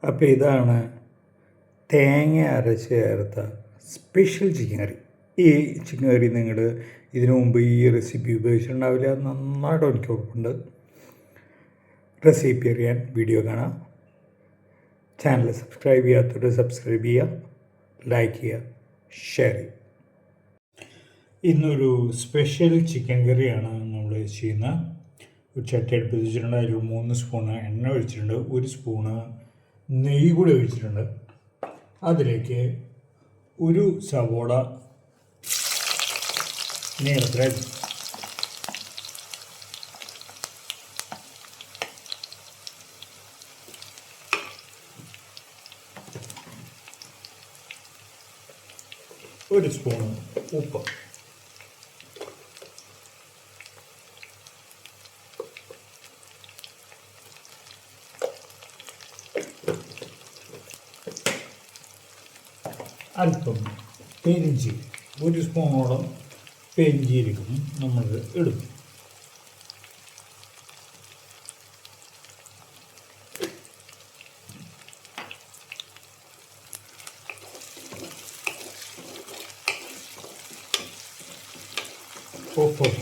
അപ്പോൾ ഇതാണ് തേങ്ങ അരച്ച് ചേർത്ത സ്പെഷ്യൽ ചിക്കൻ കറി. ഈ ചിക്കൻ കറി നിങ്ങൾ ഇതിനു മുമ്പ് ഈ റെസിപ്പി ഉപയോഗിച്ചിട്ടുണ്ടാവില്ല, നന്നായിട്ട് എനിക്ക് ഉറപ്പുണ്ട്. റെസിപ്പി അറിയാൻ വീഡിയോ കാണാം. ചാനൽ സബ്സ്ക്രൈബ് ചെയ്യാത്തവർ സബ്സ്ക്രൈബ് ചെയ്യുക, ലൈക്ക് ചെയ്യുക, ഷെയർ ചെയ്യുക. ഇന്നൊരു സ്പെഷ്യൽ ചിക്കൻ കറിയാണ് നമ്മൾ ചെയ്യുന്നത്. ഒരു ചട്ടി അടുപ്പിച്ച് വെച്ചിട്ടുണ്ട്. അതിൽ 3 സ്പൂണ് എണ്ണ ഒഴിച്ചിട്ടുണ്ട്, 1 സ്പൂണ് നെയ്യ് കൂടി ഒഴിച്ചിട്ടുണ്ട്. അതിലേക്ക് ഒരു സവോള നീളത്തിൽ ഒരു സ്പൂണ് ഉപ്പ്, അല്പം പെരിഞ്ചീരകം, 1 സ്പൂണോളം പെരിഞ്ചീരകം നമ്മൾ ഇടും. ഒപ്പം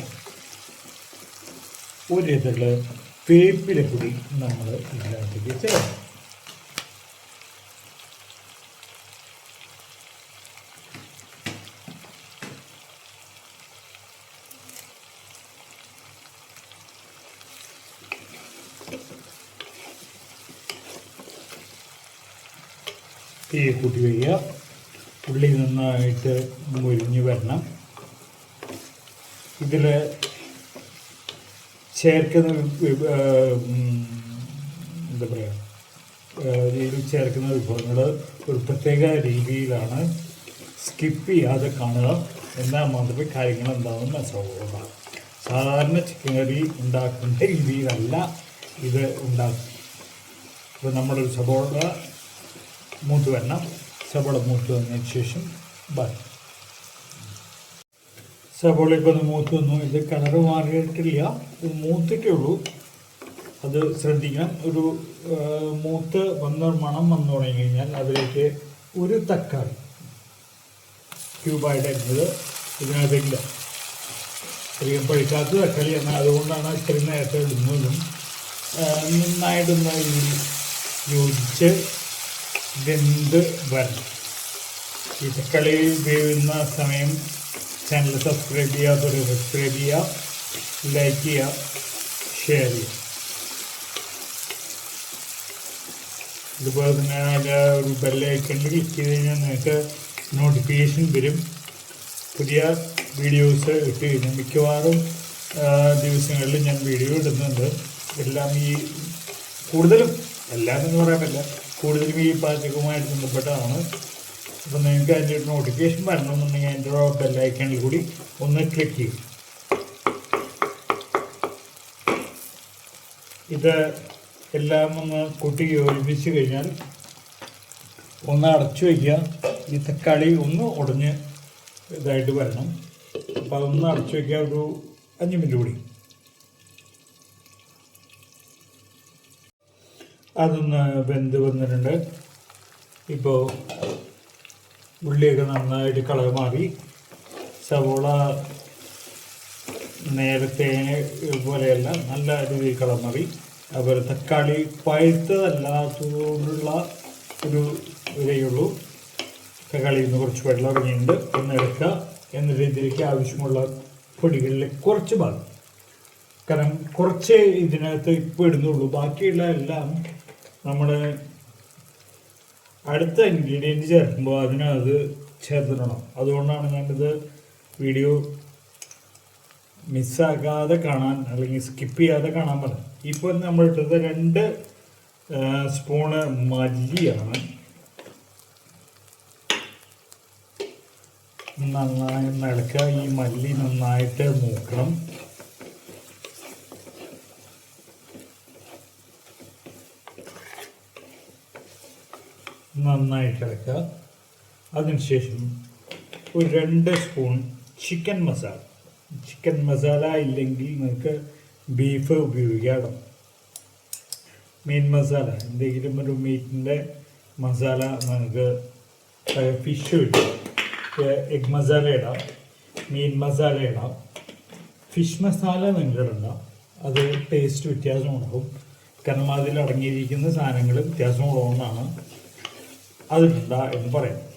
ഒരിതള് വേപ്പില കൂടി നമ്മൾ ഇതിനകത്തേക്ക് ചേർക്കും. തീ കൂട്ടി വയ്ക്കുക. ഉള്ളി നന്നായിട്ട് മുരിഞ്ഞ് വരണം. ഇതിൽ ചേർക്കുന്ന എന്താ പറയുക, ഇതിൽ ചേർക്കുന്ന വിഭവങ്ങൾ ഒരു പ്രത്യേക രീതിയിലാണ്. സ്കിപ്പ് ചെയ്യാതെ കാണുക, എന്നാൽ മാത്രമേ കാര്യങ്ങൾ എന്താണെന്ന് മനസ്സിലാവുക. സാധാരണ ചിക്കൻ കറി ഉണ്ടാക്കുന്ന രീതിയിലല്ല ഇത് ഉണ്ടാക്കുക. ഇപ്പോൾ നമ്മളൊരു സവോള മൂത്ത് വരണം. സവോള മൂത്ത് വന്നതിന് ശേഷം സവോള ഇപ്പോൾ ഒന്ന് മൂത്ത് വന്നു. ഇത് കളറ് മാറിയിട്ടില്ല, ഇത് മൂത്തിട്ടേ ഉള്ളൂ, അത് ശ്രദ്ധിക്കണം. ഒരു മൂത്ത് മണം വന്നു തുടങ്ങി കഴിഞ്ഞാൽ അതിലേക്ക് ഒരു തക്കാളി ക്യൂബായിട്ട് അരിഞ്ഞത് ഇതിനകത്തേക്കില്ല. അധികം പഴുക്കാത്ത തക്കാളി എന്നാൽ അതുകൊണ്ടാണ് ഇത്രയും നേരത്തെ ഇടുന്നതും. നന്നായിട്ടൊന്ന് യോജിച്ച് വെന്ത് വരണം. ഈ തക്കാളി വേവുന്ന സമയം ചാനൽ സബ്സ്ക്രൈബ് ചെയ്യാത്തവർ സബ്സ്ക്രൈബ് ചെയ്യുക, ലൈക്ക് ചെയ്യുക, ഷെയർ ചെയ്യുക. ഇതുപോലെ തന്നെ അതിൻ്റെ ഒരു ബെല്ലൈക്കണിൽ ക്ലിക്ക് ചെയ്ത് കഴിഞ്ഞാൽ നിങ്ങൾക്ക് നോട്ടിഫിക്കേഷൻ വരും. പുതിയ വീഡിയോസ് ഇട്ട് കഴിഞ്ഞാൽ മിക്കവാറും ദിവസങ്ങളിൽ ഞാൻ വീഡിയോ ഇടുന്നുണ്ട്. എല്ലാം ഈ കൂടുതലും എല്ലാം എന്ന് പറയാൻ പറ്റില്ല, കൂടുതലും ഈ പാചകവുമായിട്ട് ബന്ധപ്പെട്ടതാണ്. അപ്പം നിങ്ങൾക്ക് അതിൻ്റെ ഒരു നോട്ടിഫിക്കേഷൻ വരണമെന്നുണ്ടെങ്കിൽ അതിൻ്റെ ബെല്ലൈക്കണിൽ കൂടി ഒന്ന് ക്ലിക്ക് ചെയ്യും. ഇത് എല്ലാം ഒന്ന് കൂട്ടി യോജിപ്പിച്ച് കഴിഞ്ഞാൽ ഒന്ന് അടച്ചു വയ്ക്കുക. ഈ തക്കാളി ഒന്ന് ഉടഞ്ഞ് ഇതായിട്ട് വരണം. അപ്പം അതൊന്ന് അടച്ചു വയ്ക്കുക, ഒരു 5 മിനിറ്റ് കൂടി. അതൊന്ന് വെന്ത് വന്നിട്ടുണ്ട്. ഇപ്പോൾ ഉള്ളിയൊക്കെ നന്നായിട്ട് കളർ മാറി. സവോള നേരത്തെ പോലെയല്ല, നല്ല രീതിയിൽ കളർ മാറി. അതുപോലെ തക്കാളി പഴുത്തതല്ലാത്തതുകൊണ്ടുള്ള ഒരു ഇതേയുള്ളൂ. തക്കാളിയിൽ നിന്ന് കുറച്ച് വെള്ളം ഇറങ്ങിയിട്ടുണ്ട്. ഒന്ന് എടുക്കുക. എന്നിട്ട് ഇതിലേക്ക് ആവശ്യമുള്ള പൊടികളിലേക്ക് കുറച്ച് ഭാഗം, കാരണം കുറച്ച് ഇതിനകത്ത് ഇപ്പോൾ ഇടുന്നുള്ളൂ, ബാക്കിയുള്ള എല്ലാം നമ്മൾ അടുത്ത ഇൻഗ്രീഡിയൻറ്റ് ചേർക്കുമ്പോൾ അതിനത് ചേർത്തിടണം. അതുകൊണ്ടാണ് ഞാനിത് വീഡിയോ മിസ്സാക്കാതെ കാണാൻ, അല്ലെങ്കിൽ സ്കിപ്പ് ചെയ്യാതെ കാണാൻ പറഞ്ഞത്. ഇപ്പോൾ നമ്മൾ ഇട്ടത് 2 സ്പൂണ് മല്ലിയാണ്. നന്നായി ഇളക്കുക. ഈ മല്ലി നന്നായിട്ട് മൂക്കണം. നന്നായിട്ട് ഇളക്കുക. അതിനുശേഷം ഒരു 2 spoon chicken masala. Chicken masala ഇല്ലെങ്കിൽ നിങ്ങൾക്ക് ബീഫ് ഉപയോഗിക്കാം. മീൻ മസാല, എന്തെങ്കിലും ഒരു മീറ്റിൻ്റെ മസാല നമുക്ക് ഫിഷ് ഇടാം, എഗ് മസാല ഇടാം, മീൻ മസാല ഇടാം. ഫിഷ് മസാല നിങ്ങളിടണ്ട, അത് ടേസ്റ്റ് വ്യത്യാസം ഉണ്ടാവും. കാരണം അതിൽ അടങ്ങിയിരിക്കുന്ന സാധനങ്ങൾ വ്യത്യാസമുള്ളതുകൊണ്ടാണ് അതിടണ്ട എന്ന് പറയുന്നത്.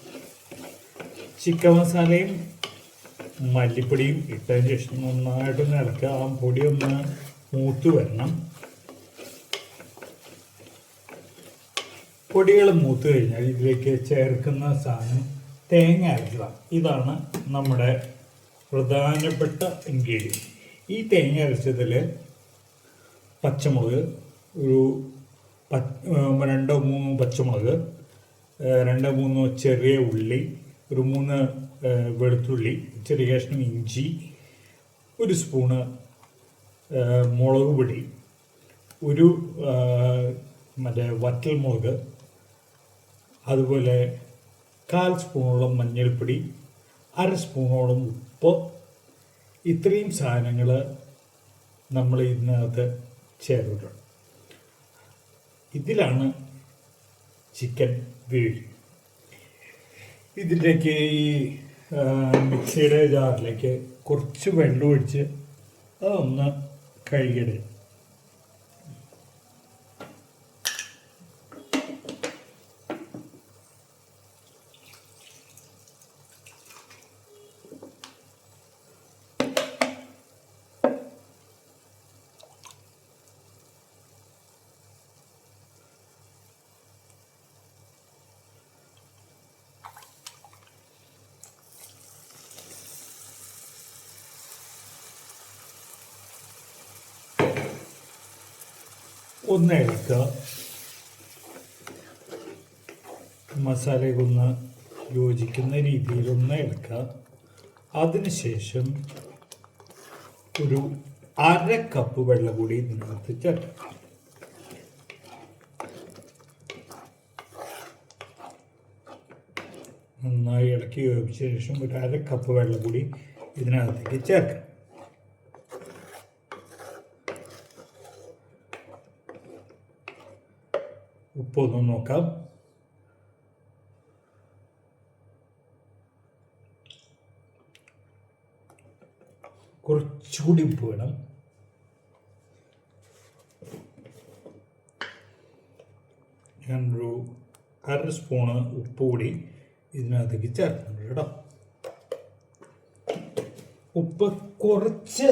ചിക്കൻ മസാലയും മല്ലിപ്പൊടിയും ഇട്ടതിന് ശേഷം നന്നായിട്ടൊന്ന് ഇളക്കുക. ആ പൊടി ഒന്ന് മൂത്ത് വരണം. പൊടികൾ മൂത്ത് കഴിഞ്ഞാൽ ഇതിലേക്ക് ചേർക്കുന്ന സാധനം തേങ്ങ അരച്ചത. ഇതാണ് നമ്മുടെ പ്രധാനപ്പെട്ട ഇൻഗ്രീഡിയൻറ്റ്. ഈ തേങ്ങ അരച്ചതിൽ പച്ചമുളക്, ഒരു 2-3 പച്ചമുളക്, 2-3 ചെറിയ ഉള്ളി, ഒരു 3 വെളുത്തുള്ളി, ചെറിയ കഷ്ണം ഇഞ്ചി, 1 സ്പൂണ് മുളക് പൊടി, ഒരു വറ്റൽ മുളക്, അതുപോലെ 1/4 സ്പൂണോളം മഞ്ഞൾപ്പൊടി, 1/2 സ്പൂണോളം ഉപ്പ്. ഇത്രയും സാധനങ്ങൾ നമ്മൾ ഇതിനകത്ത് ചേർത്തിട്ടുണ്ട്. ഇതിലാണ് ചിക്കൻ വേവിക്കുന്നത്. ഇതിലേക്ക് ഈ മിക്സിയുടെ ജാറിലേക്ക് കുറച്ച് വെള്ളം ഒഴിച്ച് അതൊന്ന് കഴുകിയെടുക്കും. ഒന്ന് ഇളക്കുക, മസാലയൊന്ന് യോജിക്കുന്ന രീതിയിൽ ഒന്ന് ഇളക്കുക. അതിനുശേഷം ഒരു 1/2 കപ്പ് വെള്ളം കൂടി ഇതിനകത്ത് ചേർക്കുക. നന്നായി ഇളക്കി യോജിച്ച ശേഷം ഒരു 1/2 കപ്പ് വെള്ളം കൂടി ഇതിനകത്തേക്ക് ചേർക്കുക. ഉപ്പൊന്ന് നോക്കാം. കുറച്ചുകൂടി ഉപ്പ് വേണം. ഞാനൊരു 1/2 സ്പൂണ് ഉപ്പ് കൂടി ഇതിനകത്തേക്ക് ചേർക്കുന്നുണ്ട് കേട്ടോ. ഉപ്പ് കുറച്ച്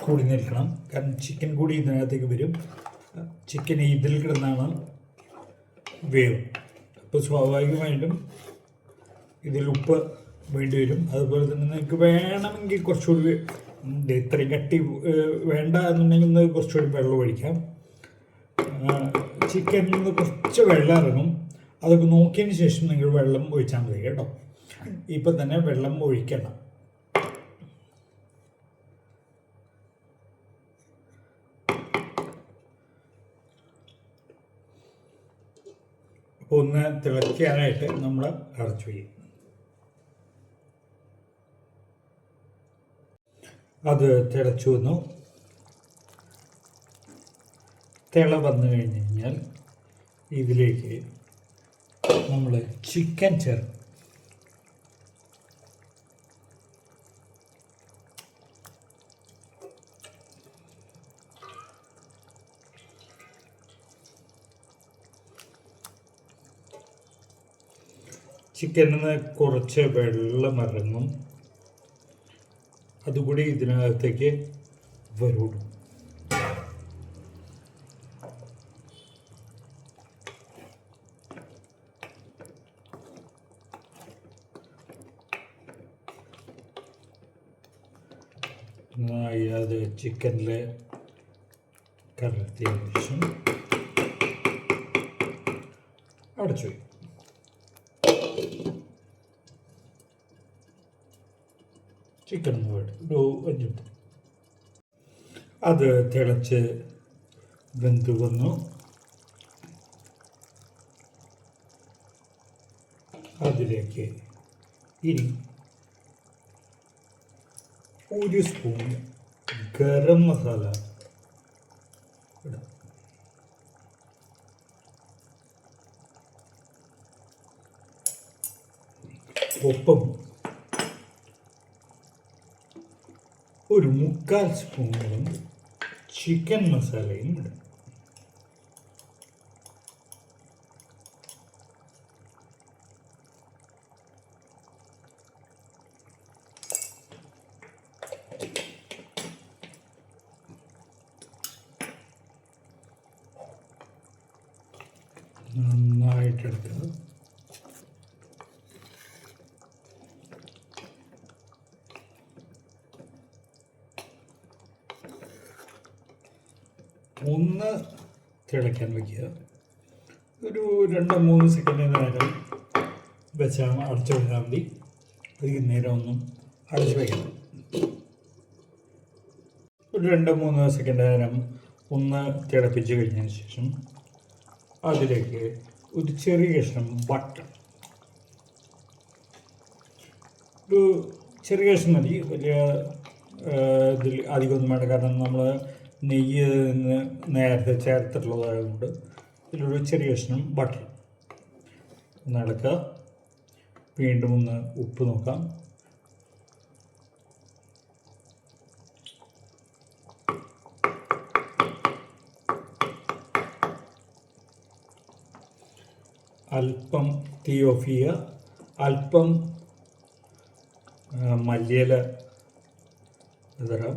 കൂടി നിൽക്കണം, കാരണം ചിക്കൻ കൂടി ഇതിനകത്തേക്ക് വരും. ചിക്കൻ ഇതിൽ കിടന്നാണ് വേവും. അപ്പോൾ സ്വാഭാവികമായിട്ടും ഇതിൽ ഉപ്പ് വേണ്ടി വരും. അതുപോലെ തന്നെ നിങ്ങൾക്ക് വേണമെങ്കിൽ കുറച്ചുകൂടി ഇത്രയും കട്ടി വേണ്ട എന്നുണ്ടെങ്കിൽ കുറച്ചുകൂടി വെള്ളം ഒഴിക്കാം. ചിക്കനിൽ നിന്ന് കുറച്ച് വെള്ളം ഇറങ്ങും. അതൊക്കെ നോക്കിയതിന് ശേഷം നിങ്ങൾ വെള്ളം ഒഴിച്ചാൽ മതി കേട്ടോ. ഇപ്പം തന്നെ വെള്ളം ഒഴിക്കണം. അപ്പോൾ ഒന്ന് തിളയ്ക്കാനായിട്ട് നമ്മൾ അടച്ചു വയ്ക്കും. അത് തിളച്ചു വന്നു. തിള വന്നു കഴിഞ്ഞ് കഴിഞ്ഞാൽ ഇതിലേക്ക് നമ്മൾ ചിക്കൻ ചേർക്കും. ചിക്കനിൽ നിന്ന് കുറച്ച് വെള്ളം ഇറങ്ങും. അതുകൂടി ഇതിനകത്തേക്ക് വരും. അത് ചിക്കനിൽ കലർത്തിയ ശേഷം അടച്ചു വയ്ക്കും. ചിക്കൻ ഒരു 5 മിനിറ്റ്. അത് തിളച്ച് വെന്ത് വന്നു. അതിലേക്ക് ഇനി 1 സ്പൂൺ ഗരം മസാല ഇടാം. ഒപ്പം ഒരു 3/4 സ്പൂണോളം ചിക്കൻ മസാലയും ഇടും. നന്നായിട്ടെടുക്കുക. ഒന്ന് തിളയ്ക്കാൻ വയ്ക്കുക. ഒരു 2-3 സെക്കൻഡ് നേരം വെച്ചാൽ അടച്ചു വെച്ചാൽ മതി. അധികം നേരം ഒന്നും അടച്ചു വയ്ക്കണം. ഒരു 2-3 സെക്കൻഡ് നേരം ഒന്ന് തിളപ്പിച്ച് കഴിഞ്ഞതിന് ശേഷം അതിലേക്ക് ഒരു ചെറിയ കഷ്ണം ബട്ടർ, ഒരു ചെറിയ കഷ്ണം മതി, വലിയ ഇതിൽ അധികമൊന്നും വേണ്ട. കാരണം നമ്മൾ നെയ്യ് നേരത്തെ ചേർത്തിട്ടുള്ളതായതുകൊണ്ട് ഇതിലൊരു ചെറിയ കഷ്ണം ബട്ടർ ഒന്ന് ഇളക്കുക. വീണ്ടും ഒന്ന് ഉപ്പ് നോക്കാം. അല്പം തീ ഓഫ് ചെയ്യുക. അല്പം മല്ലിയില വിതറാം.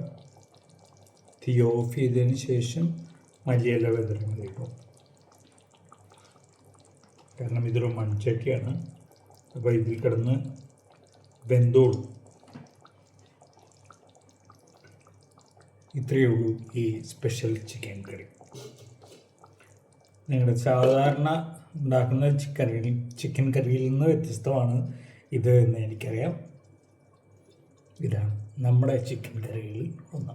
തീ ഓഫ് ചെയ്തതിന് ശേഷം മല്ലിയില വിതറാൻ മതി കേട്ടോ. കാരണം ഇതൊരു മൺചട്ടിയാണ്, അപ്പോൾ ഇതിൽ കിടന്ന് വെന്തോളും. ഇത്രയേ ഉള്ളൂ ഈ സ്പെഷ്യൽ ചിക്കൻ കറി. നിങ്ങളുടെ സാധാരണ ഉണ്ടാക്കുന്ന ചിക്കൻ കറിയിൽ നിന്ന് വ്യത്യസ്തമാണ് ഇത് എന്ന് എനിക്കറിയാം. ഇതാണ് നമ്മുടെ ചിക്കൻ കറികളിൽ ഒന്ന്.